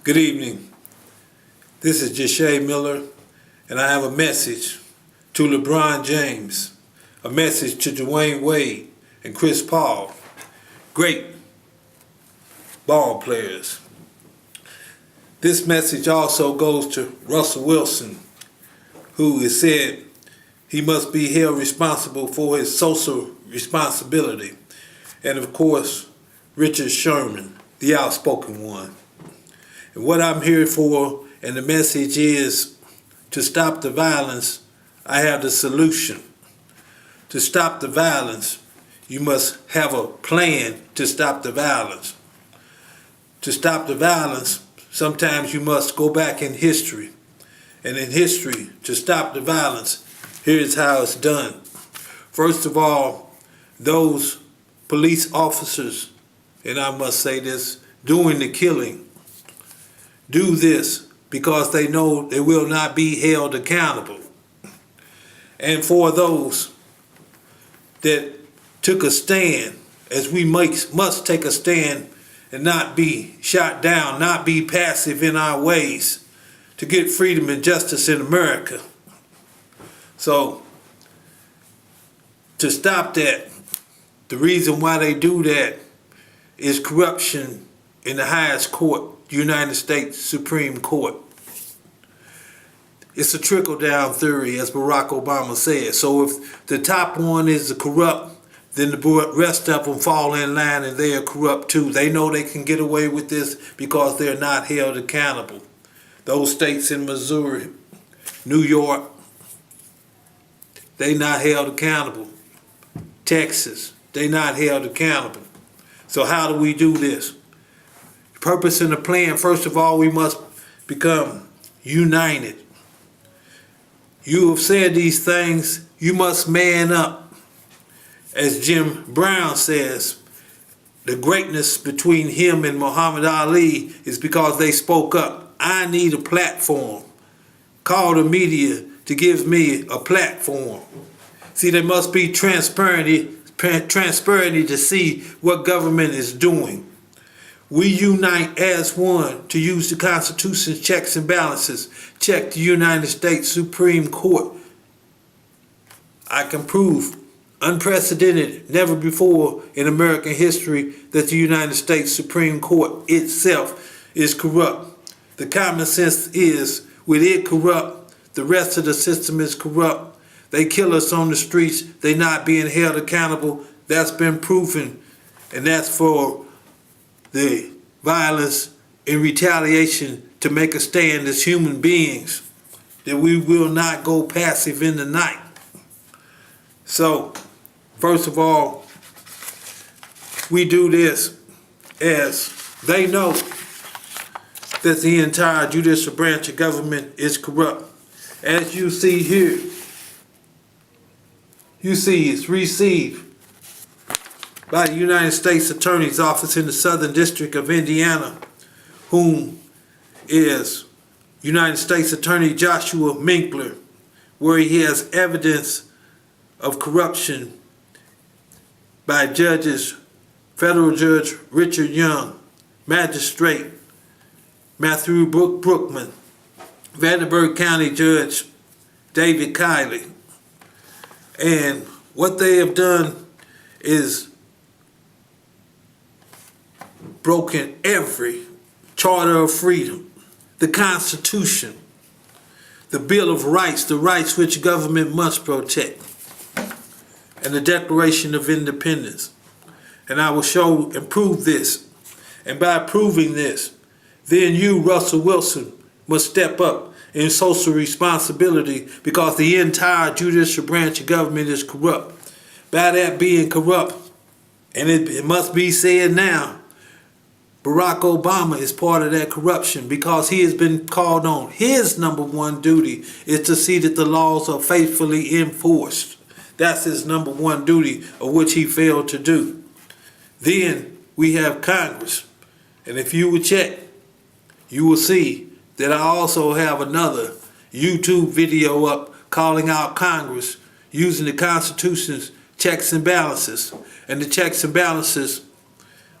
Good evening. This is Jesha Miller, and I have a message to LaBron James, a message to Dwayne Wade and Chris Paul, great ball players. This message also goes to Russell Wilson, who has said he must be held responsible for his social responsibility, and of course, Richard Sherman, the outspoken one. And what I'm here for, and the message is to stop the violence. I have the solution. To stop the violence, you must have a plan to stop the violence. To stop the violence, sometimes you must go back in history. And in history, to stop the violence, here's how it's done. First of all, those police officers, and I must say this, doing the killing, do this because they know they will not be held accountable. And for those that took a stand, as we must take a stand and not be shot down, not be passive in our ways to get freedom and justice in America. So, to stop that, the reason why they do that is corruption in the highest court, United States Supreme Court. It's a trickle-down theory, as Barack Obama said. So if the top one is the corrupt, then the rest of them fall in line and they are corrupt too. They know they can get away with this because they're not held accountable. Those states in Missouri, New York, they not held accountable. Texas, they not held accountable. So how do we do this? Purpose and the plan, first of all, we must become united. You have said these things, you must man up. As Jim Brown says, the greatness between him and Muhammad Ali is because they spoke up. I need a platform. Call the media to give me a platform. See, there must be transparency to see what government is doing. We unite as one to use the Constitution's checks and balances. Check the United States Supreme Court. I can prove, unprecedented, never before in American history, that the United States Supreme Court itself is corrupt. The common sense is, with it corrupt, the rest of the system is corrupt. They kill us on the streets. They not being held accountable. That's been proven, and that's for the violence in retaliation to make a stand as human beings, that we will not go passive in the night. So, first of all, we do this as they know that the entire judicial branch of government is corrupt. As you see here, you see it's received by the United States Attorney's Office in the Southern District of Indiana, whom is United States Attorney Joshua Minkler, where he has evidence of corruption by judges, Federal Judge Richard Young, Magistrate Matthew Brookman, Vanderburgh County Judge David Kiely. And what they have done is broken every charter of freedom, the Constitution, the Bill of Rights, the rights which government must protect, and the Declaration of Independence. And I will show and prove this. And by proving this, then you, Russell Wilson, must step up in social responsibility because the entire judicial branch of government is corrupt. By that being corrupt, and it must be said now, Barack Obama is part of that corruption because he has been called on. His number one duty is to see that the laws are faithfully enforced. That's his number one duty, of which he failed to do. Then we have Congress. And if you will check, you will see that I also have another YouTube video up calling out Congress using the Constitution's checks and balances. And the checks and balances,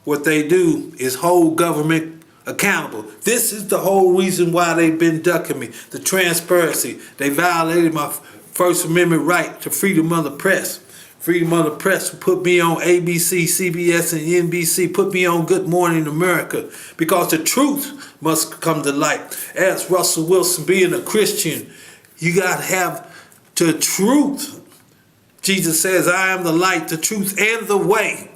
what they do is hold government accountable. This is the whole reason why they've been ducking me. The transparency. They violated my First Amendment right to freedom of the press. Freedom of the press put me on ABC, CBS, and NBC, put me on Good Morning America, because the truth must come to light. As Russell Wilson, being a Christian, you got to have the truth. Jesus says, I am the light, the truth, and the way.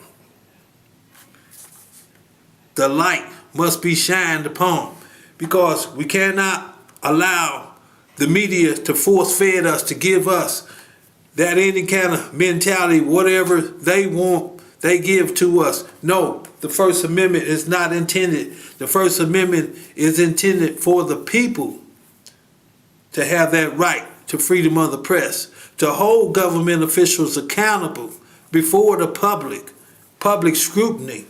The light must be shined upon, because we cannot allow the media to force-feed us, to give us that any kind of mentality, whatever they want, they give to us. No, the First Amendment is not intended. The First Amendment is intended for the people to have that right to freedom of the press, to hold government officials accountable before the public scrutiny.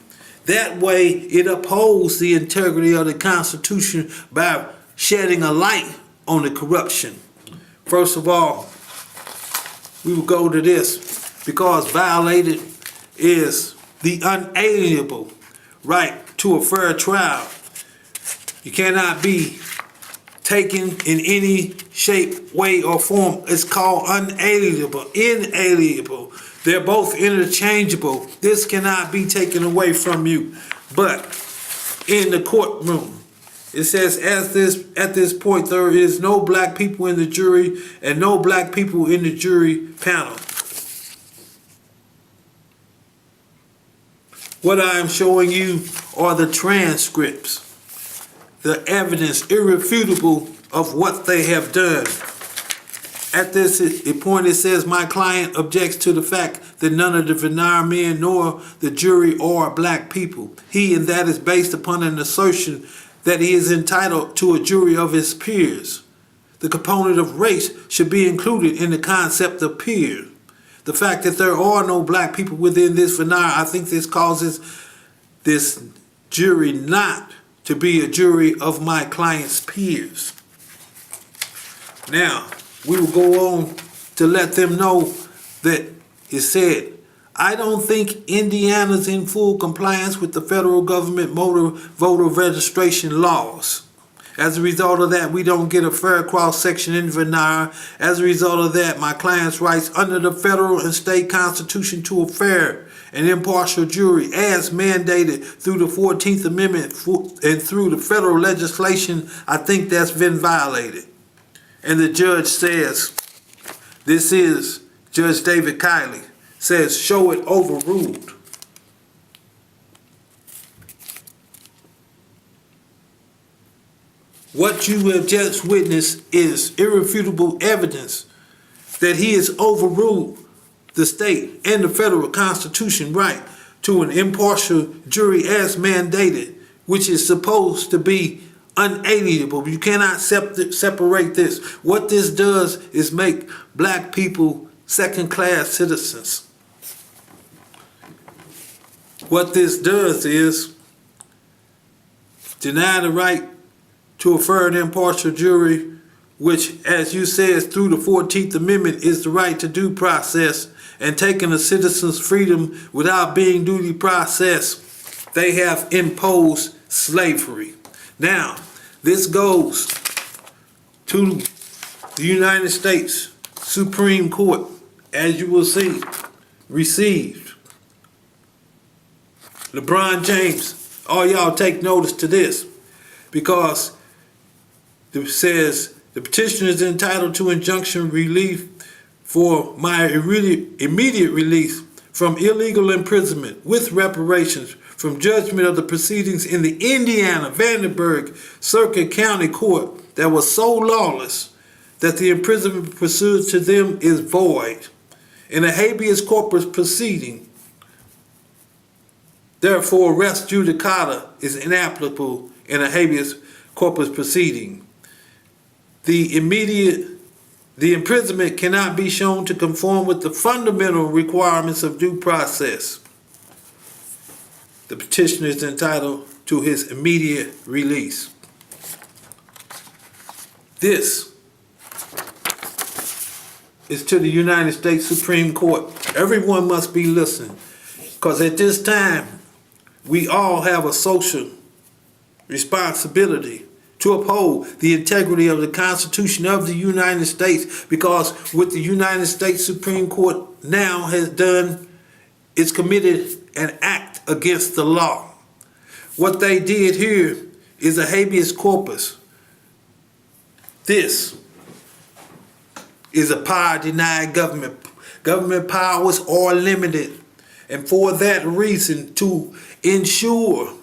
That way it upholds the integrity of the Constitution by shedding a light on the corruption. First of all, we will go to this, because violated is the unalienable right to a fair trial. You cannot be taken in any shape, way, or form. It's called unalienable, inalienable. They're both interchangeable. This cannot be taken away from you. But in the courtroom, it says, at this point, there is no black people in the jury and no black people in the jury panel. What I am showing you are the transcripts, the evidence, irrefutable, of what they have done. At this point, it says, my client objects to the fact that none of the veneer men nor the jury are black people. He and that is based upon an assertion that he is entitled to a jury of his peers. The component of race should be included in the concept of peer. The fact that there are no black people within this veneer, I think this causes this jury not to be a jury of my client's peers. Now, we will go on to let them know that it said, I don't think Indiana's in full compliance with the federal government voter registration laws. As a result of that, we don't get a fair cross-section in veneer. As a result of that, my client's rights under the federal and state constitution to a fair and impartial jury, as mandated through the 14th Amendment and through the federal legislation, I think that's been violated. And the judge says, this is Judge David Kiely, says, show it overruled. What you have just witnessed is irrefutable evidence that he has overruled the state and the federal constitution right to an impartial jury as mandated, which is supposed to be unalienable. You cannot separate this. What this does is make black people second-class citizens. What this does is deny the right to a fair and impartial jury, which, as you said, through the 14th Amendment is the right to due process, and taking a citizen's freedom without being duly processed. They have imposed slavery. Now, this goes to the United States Supreme Court, as you will see, received. LaBron James, all y'all take notice to this, because it says the petitioner is entitled to injunction relief for my immediate release from illegal imprisonment with reparations from judgment of the proceedings in the Indiana Vandenberg Circuit County Court that was so lawless that the imprisonment pursuant to them is void. In a habeas corpus proceeding, therefore res judicata is inapplicable in a habeas corpus proceeding. The imprisonment cannot be shown to conform with the fundamental requirements of due process. The petitioner is entitled to his immediate release. This is to the United States Supreme Court. Everyone must be listening, because at this time, we all have a social responsibility to uphold the integrity of the Constitution of the United States, because what the United States Supreme Court now has done is committed an act against the law. What they did here is a habeas corpus. This is a power-denied government. Government powers are limited, and for that reason, to ensure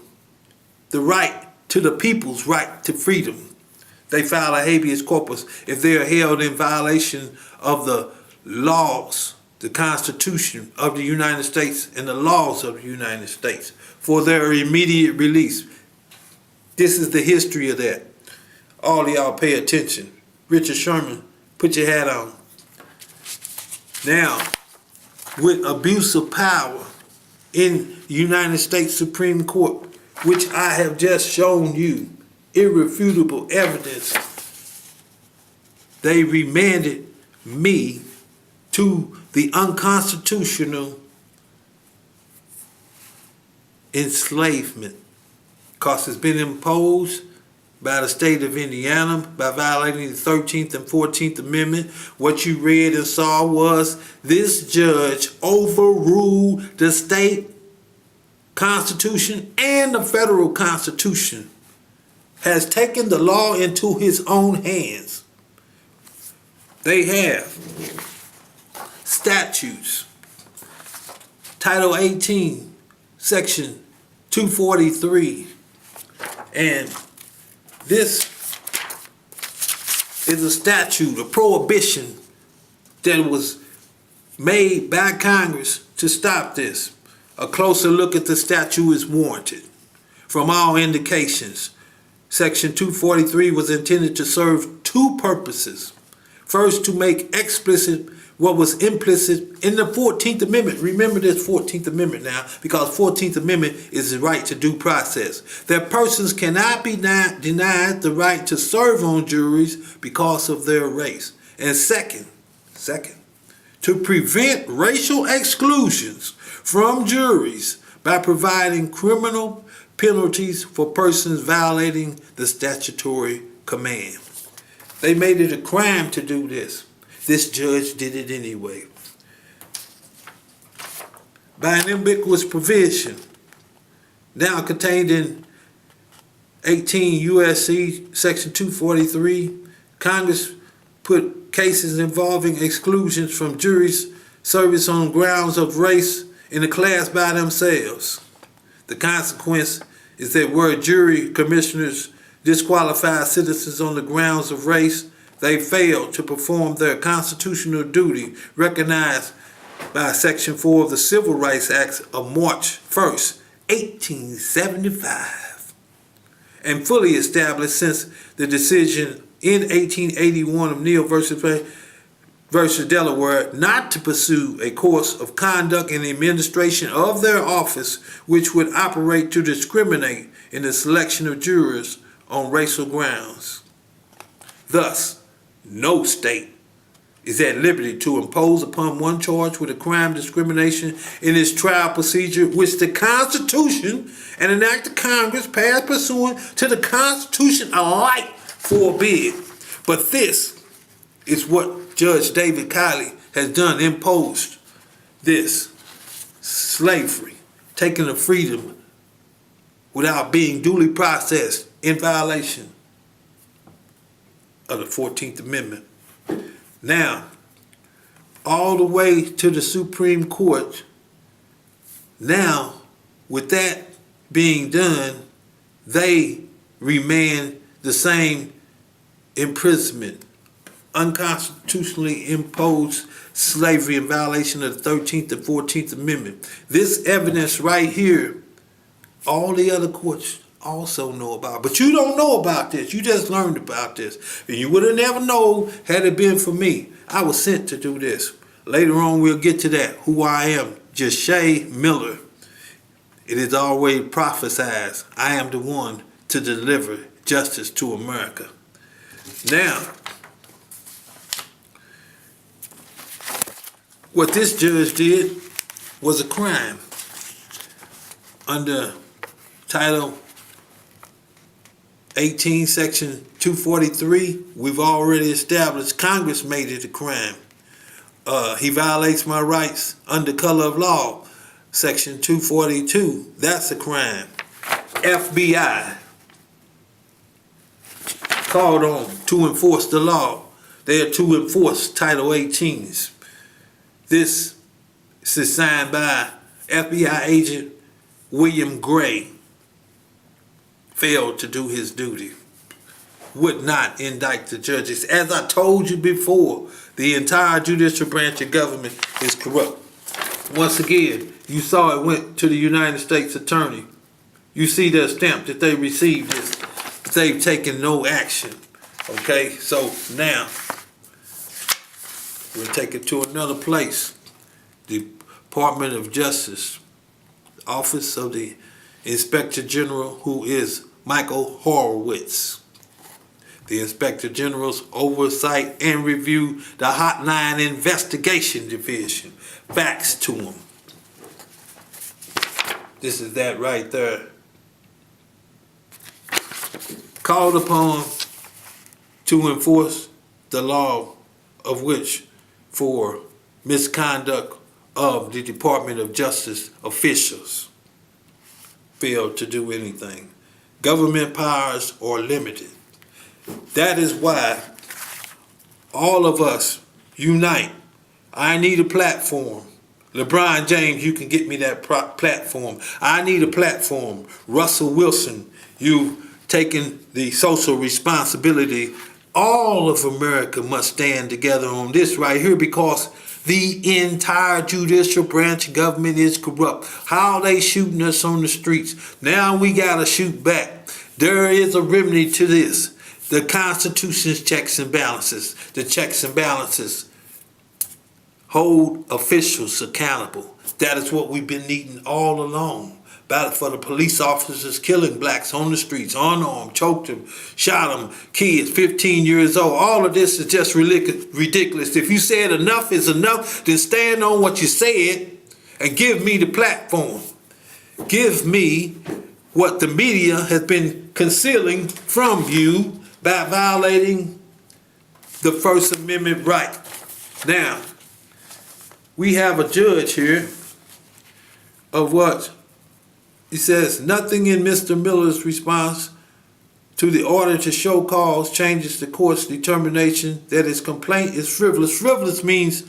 the right to the people's right to freedom, they file a habeas corpus if they are held in violation of the laws, the Constitution of the United States and the laws of the United States, for their immediate release. This is the history of that. All of y'all pay attention. Richard Sherman, put your hat on. Now, with abuse of power in the United States Supreme Court, which I have just shown you, irrefutable evidence, they remanded me to the unconstitutional enslavement, because it's been imposed by the state of Indiana by violating the 13th and 14th Amendment. What you read and saw was this judge overruled the state Constitution and the federal Constitution, has taken the law into his own hands. They have statutes, Title 18, Section 243, and this is a statute, a prohibition that was made by Congress to stop this. A closer look at the statute is warranted. From all indications, Section 243 was intended to serve two purposes. First, to make explicit what was implicit in the 14th Amendment. Remember this 14th Amendment now, because 14th Amendment is the right to due process. That persons cannot be denied the right to serve on juries because of their race. And second, to prevent racial exclusions from juries by providing criminal penalties for persons violating the statutory command. They made it a crime to do this. This judge did it anyway. By an ambiguous provision, now contained in 18 U.S.C. Section 243, Congress put cases involving exclusions from juries service on grounds of race in a class by themselves. The consequence is that where jury commissioners disqualify citizens on the grounds of race, they fail to perform their constitutional duty recognized by Section 4 of the Civil Rights Act of March 1st, 1875, and fully established since the decision in 1881 of Neal versus Delaware not to pursue a course of conduct in the administration of their office which would operate to discriminate in the selection of jurors on racial grounds. Thus, no state is at liberty to impose upon one charged with a crime of discrimination in its trial procedure which the Constitution and an act of Congress passed pursuant to the Constitution alike forbid. But this is what Judge David Kiely has done, imposed this slavery, taking the freedom without being duly processed in violation of the 14th Amendment. Now, all the way to the Supreme Court, now, with that being done, they remand the same imprisonment, unconstitutionally imposed slavery in violation of the 13th and 14th Amendment. This evidence right here, all the other courts also know about, but you don't know about this. You just learned about this. And you would have never known had it been for me. I was sent to do this. Later on, we'll get to that, who I am, Jesha Miller. It is always prophesied, I am the one to deliver justice to America. Now, what this judge did was a crime under Title 18, Section 243, we've already established Congress made it a crime. He violates my rights under color of law. Section 242, that's a crime. FBI, called on to enforce the law. They are to enforce Title 18s. This is signed by FBI agent William Gray. Failed to do his duty. Would not indict the judges. As I told you before, the entire judicial branch of government is corrupt. Once again, you saw it went to the United States Attorney. You see their stamp that they received this, but they've taken no action. Okay, so now we'll take it to another place. The Department of Justice, Office of the Inspector General, who is Michael Horowitz. The Inspector General's oversight and review the Hotline Investigation Division. Facts to him. This is that right there. Called upon to enforce the law of which for misconduct of the Department of Justice officials. Failed to do anything. Government powers are limited. That is why all of us unite. I need a platform. LaBron James, you can get me that platform. I need a platform. Russell Wilson, you've taken the social responsibility. All of America must stand together on this right here because the entire judicial branch of government is corrupt. How they shooting us on the streets. Now we gotta shoot back. There is a remedy to this. The Constitution's checks and balances. The checks and balances hold officials accountable. That is what we've been needing all along. For the police officers killing blacks on the streets, unarmed, choked them, shot them, kids, 15 years old. All of this is just ridiculous. If you said enough is enough, then stand on what you said and give me the platform. Give me what the media has been concealing from you by violating the First Amendment right. Now, we have a judge here of what? He says, nothing in Mr. Miller's response to the order to show cause changes the court's determination that his complaint is frivolous. Frivolous means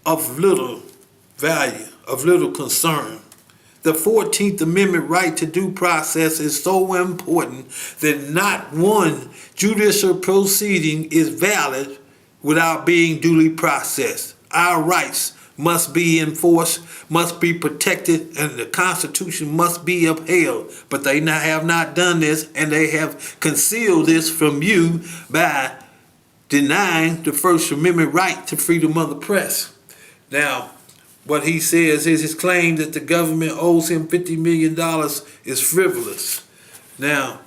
of little value, of little concern. The 14th Amendment right to due process is so important that not one judicial proceeding is valid without being duly processed. Our rights must be enforced, must be protected, and the Constitution must be upheld. But they have not done this, and they have concealed this from you by denying the First Amendment right to freedom of the press. Now, what he says is his claim that the government owes him $50 million is frivolous. Now,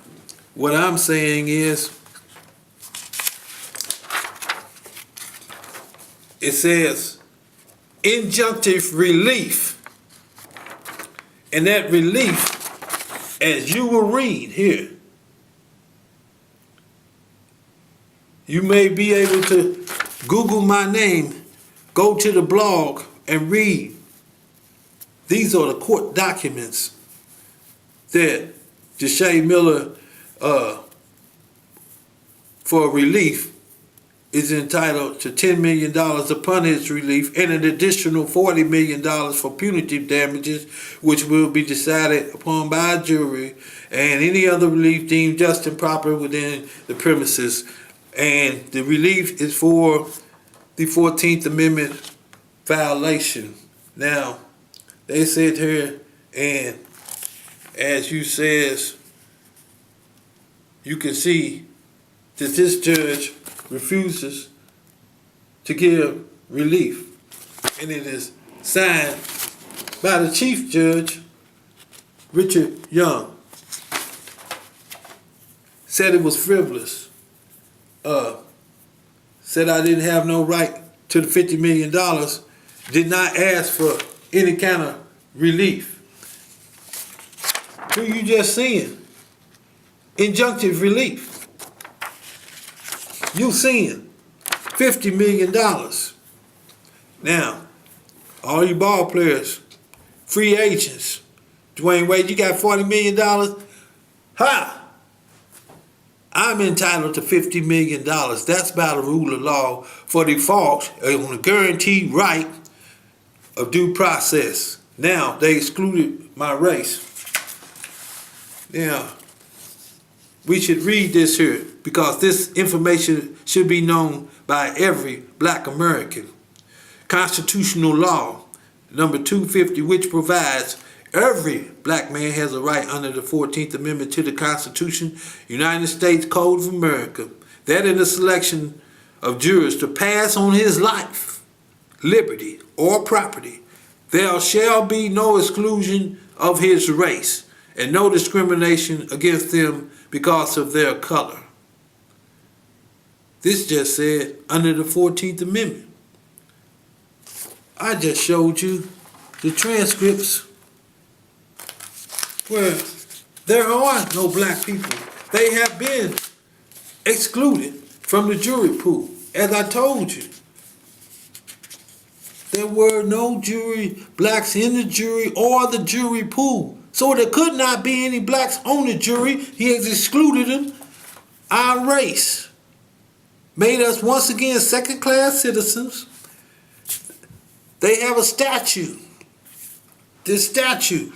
what I'm saying is, it says injunctive relief. And that relief, as you will read here, you may be able to Google my name, go to the blog, and read. These are the court documents that Jesha Miller, for relief, is entitled to $10 million upon his relief and an additional $40 million for punitive damages, which will be decided upon by a jury, and any other relief deemed just and proper within the premises. And the relief is for the 14th Amendment violation. Now, they said here, and as you says, you can see that this judge refuses to give relief. And it is signed by the Chief Judge, Richard Young. Said it was frivolous. Said I didn't have no right to the $50 million. Did not ask for any kind of relief. Who you just seeing? injunctive relief. You seeing $50 million. Now, all you ball players, free agents, Dwayne Wade, you got $40 million? Ha! I'm entitled to $50 million. That's by the rule of law for default on the guaranteed right of due process. Now, they excluded my race. Now, we should read this here because this information should be known by every black American. Constitutional law, number 250, which provides every black man has a right under the 14th Amendment to the Constitution, United States Code of America, that in the selection of jurors to pass on his life, liberty, or property, there shall be no exclusion of his race and no discrimination against them because of their color. This just said under the 14th Amendment. I just showed you the transcripts where there are no black people. They have been excluded from the jury pool. As I told you, there were no blacks in the jury or the jury pool. So there could not be any blacks on the jury. He has excluded them. Our race made us once again second-class citizens. They have a statute. This statute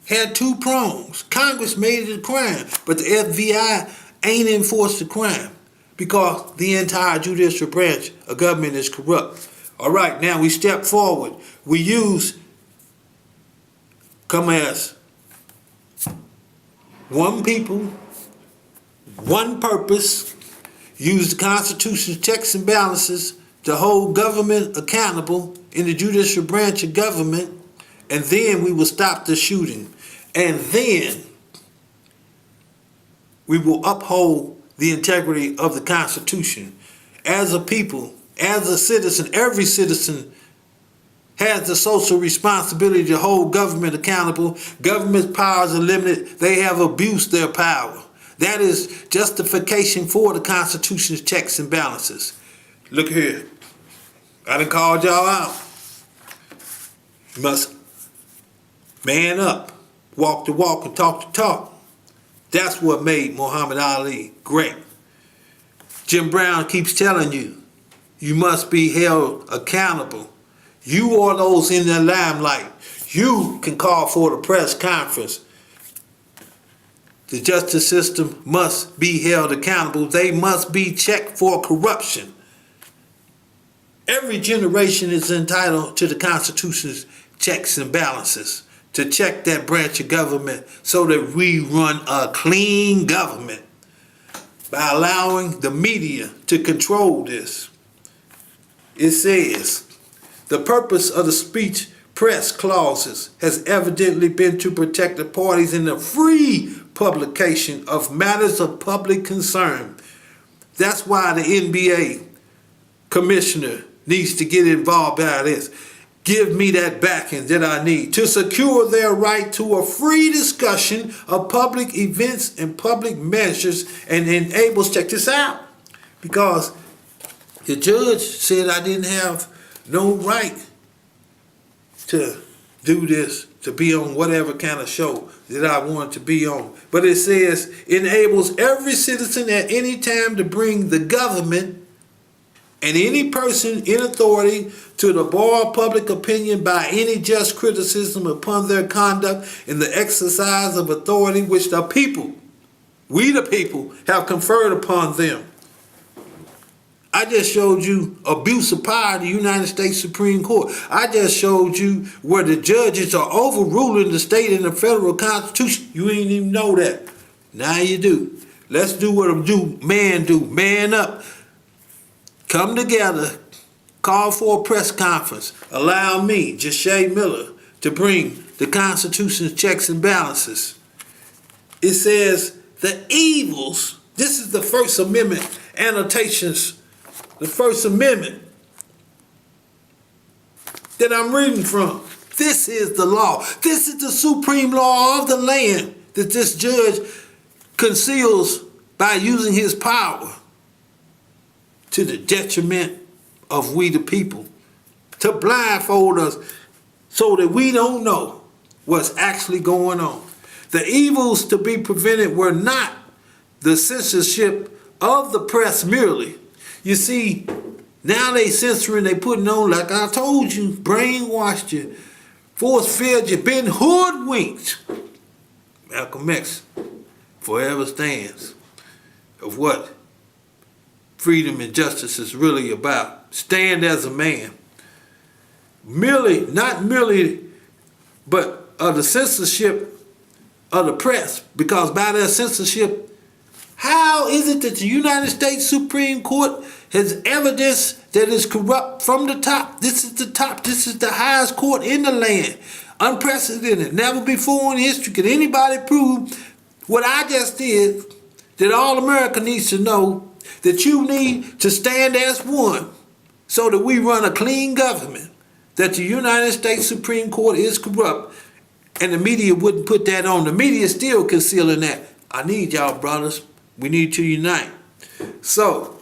had two prongs. Congress made it a crime, but the FBI ain't enforced the crime because the entire judicial branch of government is corrupt. All right, now we step forward. We come as one people, one purpose, use the Constitution's checks and balances to hold government accountable in the judicial branch of government, and then we will stop the shooting. And then we will uphold the integrity of the Constitution. As a people, as a citizen, every citizen has the social responsibility to hold government accountable. Government's powers are limited. They have abused their power. That is justification for the Constitution's checks and balances. Look here. I done called y'all out. You must man up, walk the walk and talk the talk. That's what made Muhammad Ali great. Jim Brown keeps telling you, you must be held accountable. You are those in the limelight. You can call for the press conference. The justice system must be held accountable. They must be checked for corruption. Every generation is entitled to the Constitution's checks and balances to check that branch of government so that we run a clean government by allowing the media to control this. It says, the purpose of the speech press clauses has evidently been to protect the parties in the free publication of matters of public concern. That's why the NBA commissioner needs to get involved by this. Give me that backing that I need to secure their right to a free discussion of public events and public measures and enables, check this out, because the judge said I didn't have no right to do this, to be on whatever kind of show that I wanted to be on. But it says, enables every citizen at any time to bring the government and any person in authority to the bar of public opinion by any just criticism upon their conduct in the exercise of authority which the people, we the people, have conferred upon them. I just showed you abuse of power of the United States Supreme Court. I just showed you where the judges are overruling the state and the federal Constitution. You ain't even know that. Now you do. Let's do what a man do. Man up. Come together. Call for a press conference. Allow me, Jesha Miller, to bring the Constitution's checks and balances. It says the evils. This is the First Amendment annotations. The First Amendment that I'm reading from. This is the law. This is the supreme law of the land that this judge conceals by using his power to the detriment of we the people, to blindfold us so that we don't know what's actually going on. The evils to be prevented were not the censorship of the press merely. You see, now they censoring, they putting on, like I told you, brainwashed you, force-fed you, been hoodwinked. Malcolm X forever stands of what freedom and justice is really about. Stand as a man. Merely, not merely, but of the censorship of the press, because by that censorship, how is it that the United States Supreme Court has evidence that is corrupt from the top? This is the top. This is the highest court in the land. Unprecedented. Never before in history could anybody prove what I just did, that all America needs to know, that you need to stand as one so that we run a clean government, that the United States Supreme Court is corrupt, and the media wouldn't put that on. The media is still concealing that. I need y'all, brothers. We need to unite. So,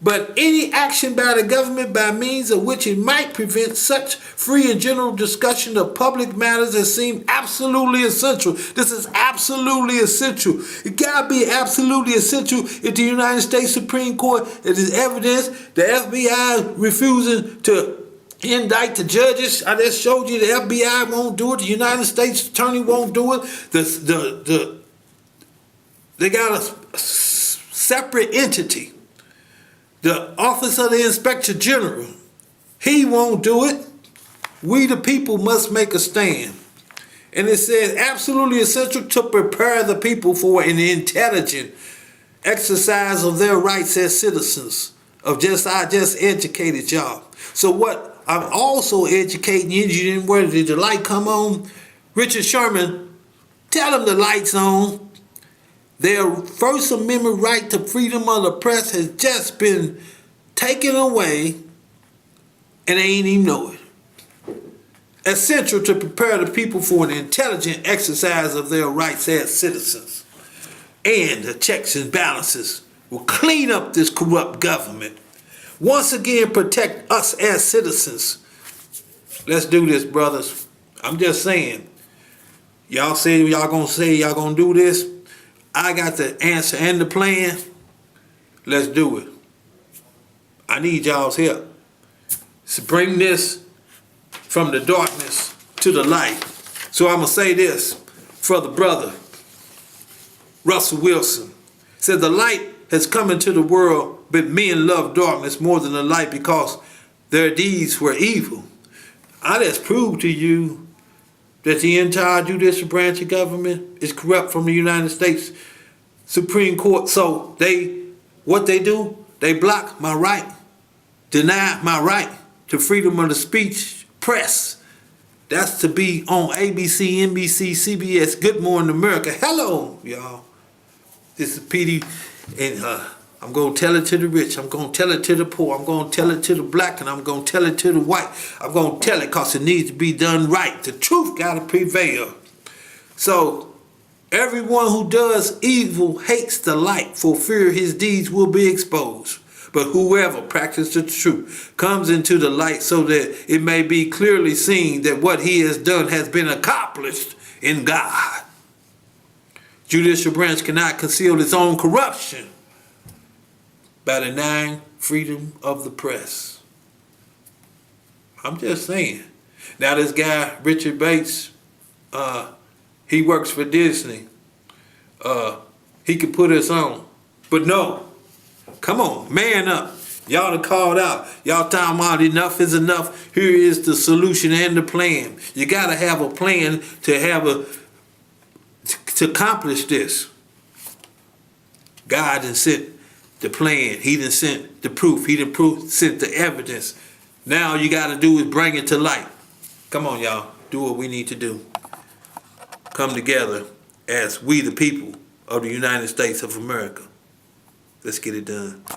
but any action by the government by means of which it might prevent such free and general discussion of public matters as seem absolutely essential. This is absolutely essential. It gotta be absolutely essential if the United States Supreme Court, it is evidence the FBI refusing to indict the judges. I just showed you the FBI won't do it. The United States Attorney won't do it. They got a separate entity. The Office of the Inspector General, he won't do it. We the people must make a stand. And it says absolutely essential to prepare the people for an intelligent exercise of their rights as citizens. I just educated y'all. So what I'm also educating you, where did the light come on? Richard Sherman, tell them the light's on. Their First Amendment right to freedom of the press has just been taken away, and they ain't even know it. Essential to prepare the people for an intelligent exercise of their rights as citizens. And the checks and balances will clean up this corrupt government. Once again, protect us as citizens. Let's do this, brothers. I'm just saying. Y'all say y'all gonna do this. I got the answer and the plan. Let's do it. I need y'all's help. So bring this from the darkness to the light. So I'm going to say this for the brother, Russell Wilson. Said the light has come into the world, but men love darkness more than the light because their deeds were evil. I just proved to you that the entire judicial branch of government is corrupt from the United States Supreme Court. So what they do, they block my right, deny my right to freedom of the speech, press. That's to be on ABC, NBC, CBS, Good Morning America. Hello, y'all. This is PD, and I'm going to tell it to the rich. I'm going to tell it to the poor. I'm going to tell it to the black, and I'm going to tell it to the white. I'm going to tell it because it needs to be done right. The truth got to prevail. So everyone who does evil hates the light, for fear his deeds will be exposed. But whoever practices the truth comes into the light so that it may be clearly seen that what he has done has been accomplished in God. Judicial branch cannot conceal its own corruption by denying freedom of the press. I'm just saying. Now this guy, Richard Bates, he works for Disney. He could put us on. But no. Come on, man up. Y'all done called out. Y'all talking about enough is enough. Here is the solution and the plan. You got to have a plan to accomplish this. God done sent the plan. He done sent the proof. He done sent the evidence. Now all you got to do is bring it to light. Come on, y'all. Do what we need to do. Come together as we the people of the United States of America. Let's get it done.